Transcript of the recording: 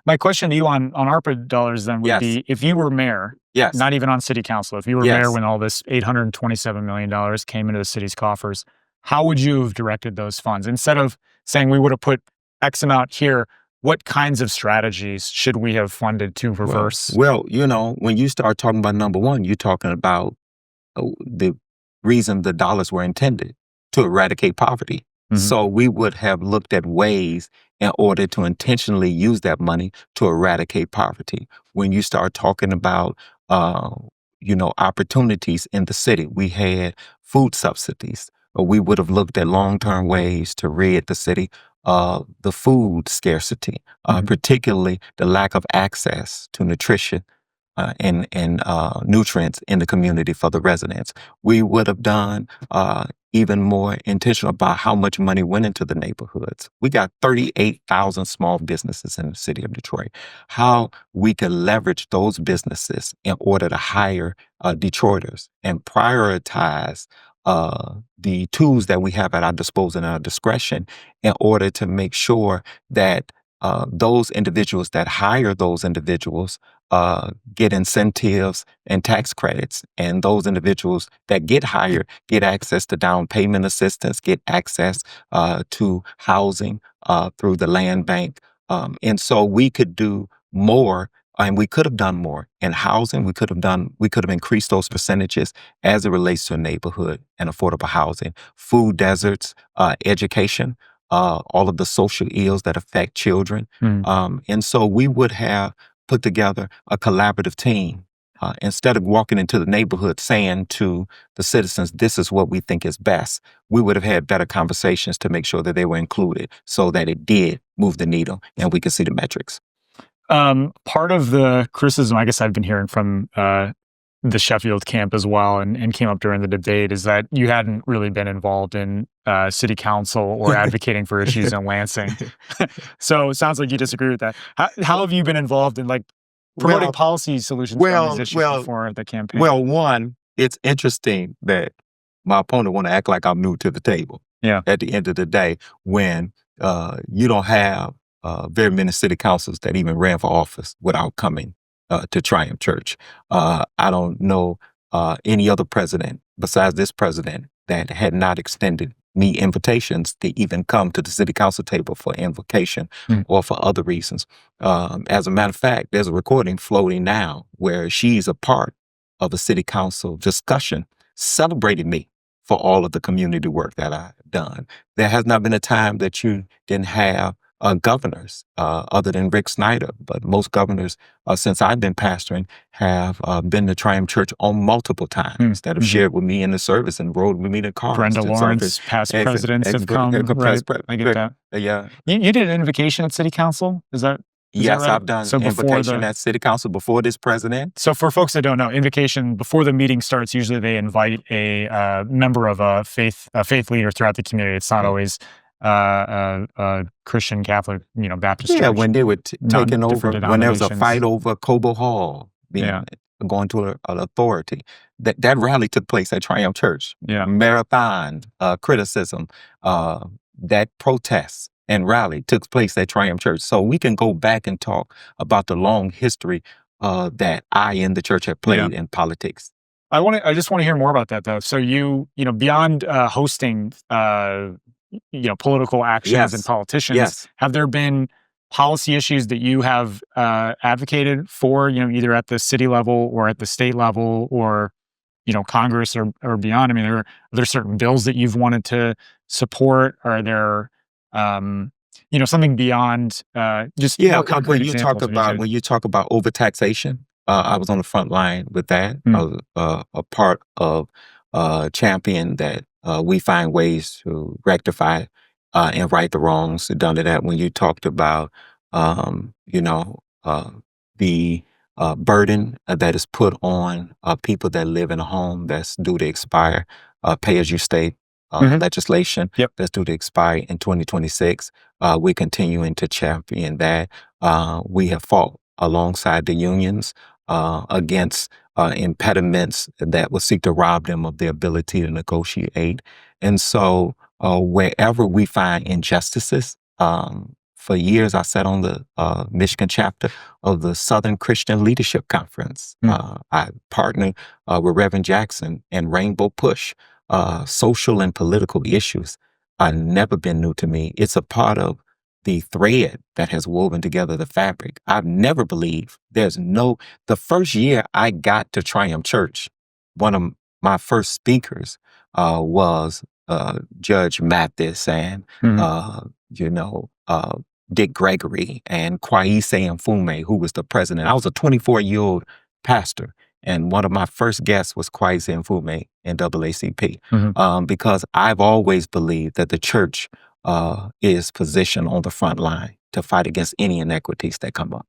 My question to you on ARPA dollars then would Yes. be, if you were mayor, Yes. not even on city council, if you were Yes. mayor when all this $827 million came into the city's coffers, how would you have directed those funds? Instead of saying we would have put X amount here, what kinds of strategies should we have funded to reverse? Well, when you start talking about number one, you're talking about the reason the dollars were intended to eradicate poverty. Mhm. So we would have looked at ways in order to intentionally use that money to eradicate poverty. When you start talking about, opportunities in the city, we had food subsidies. We would have looked at long-term ways to rid the city of the food scarcity, Mhm. particularly the lack of access to nutrition and nutrients in the community for the residents. We would have done even more intentional about how much money went into the neighborhoods. We got 38,000 small businesses in the city of Detroit. How we could leverage those businesses in order to hire Detroiters and prioritize the tools that we have at our disposal and our discretion in order to make sure that those individuals that hire those individuals get incentives and tax credits. And those individuals that get hired get access to down payment assistance, get access to housing through the land bank. And so we could do more, and we could have done more in housing. We could have increased those percentages as it relates to a neighborhood and affordable housing, food deserts, education, all of the social ills that affect children. And so we would have put together a collaborative team. Instead of walking into the neighborhood saying to the citizens, this is what we think is best, we would have had better conversations to make sure that they were included so that it did move the needle and we could see the metrics. Part of the criticism, I guess, I've been hearing from the Sheffield camp as well, and came up during the debate, is that you hadn't really been involved in city council or advocating for issues in Lansing. So it sounds like you disagree with that. How have you been involved in promoting policy solutions on these issues before the campaign? Well, one, it's interesting that my opponent want to act like I'm new to the table. Yeah. At the end of the day, when you don't have very many city councils that even ran for office without coming to Triumph Church. I don't know any other president besides this president that had not extended me invitations to even come to the city council table for invocation or for other reasons. As a matter of fact, there's a recording floating now where she's a part of a city council discussion celebrating me for all of the community work that I've done. There has not been a time that you didn't have governors other than Rick Snyder, but most governors since I've been pastoring have been to Triumph Church on multiple times that have shared with me in the service and rode with me in the car. Brenda Lawrence, past presidents have come. Right? I get that. Yeah. You did an invocation at city council? Is that Yes, right? I've done invocation at city council before this president. So for folks that don't know, invocation, before the meeting starts, usually they invite a member of a faith leader throughout the community. It's not always Christian, Catholic, Baptist church. When they were taking over, when there was a fight over Cobo Hall going to an authority, that rally took place at Triumph Church. Yeah. Marathon, criticism, that protest and rally took place at Triumph Church. So we can go back and talk about the long history that I and the church have played in politics. I just want to hear more about that, though. So beyond hosting political actions and politicians, have there been policy issues that you have advocated for, either at the city level or at the state level or, Congress or beyond? I mean, are there certain bills that you've wanted to support? Are there, something beyond just when you talk about overtaxation, I was on the front line with that. I was a part of champion that we find ways to rectify and right the wrongs done to that. When you talked about, the burden that is put on people that live in a home that's due to expire, pay as you stay legislation that's due to expire in 2026. We're continuing to champion that. We have fought alongside the unions against impediments that would seek to rob them of their ability to negotiate. And so wherever we find injustices For years, I sat on the Michigan chapter of the Southern Christian Leadership Conference. I partnered with Reverend Jackson and Rainbow Push, social and political issues. Never been new to me. It's a part of the thread that has woven together the fabric. I've never believed the first year I got to Triumph Church, one of my first speakers was Judge Mathis and, Dick Gregory and Kwaise Mfume, who was the president. I was a 24-year-old pastor, and one of my first guests was Kwaise Mfume in NAACP, because I've always believed that the church is positioned on the front line to fight against any inequities that come up.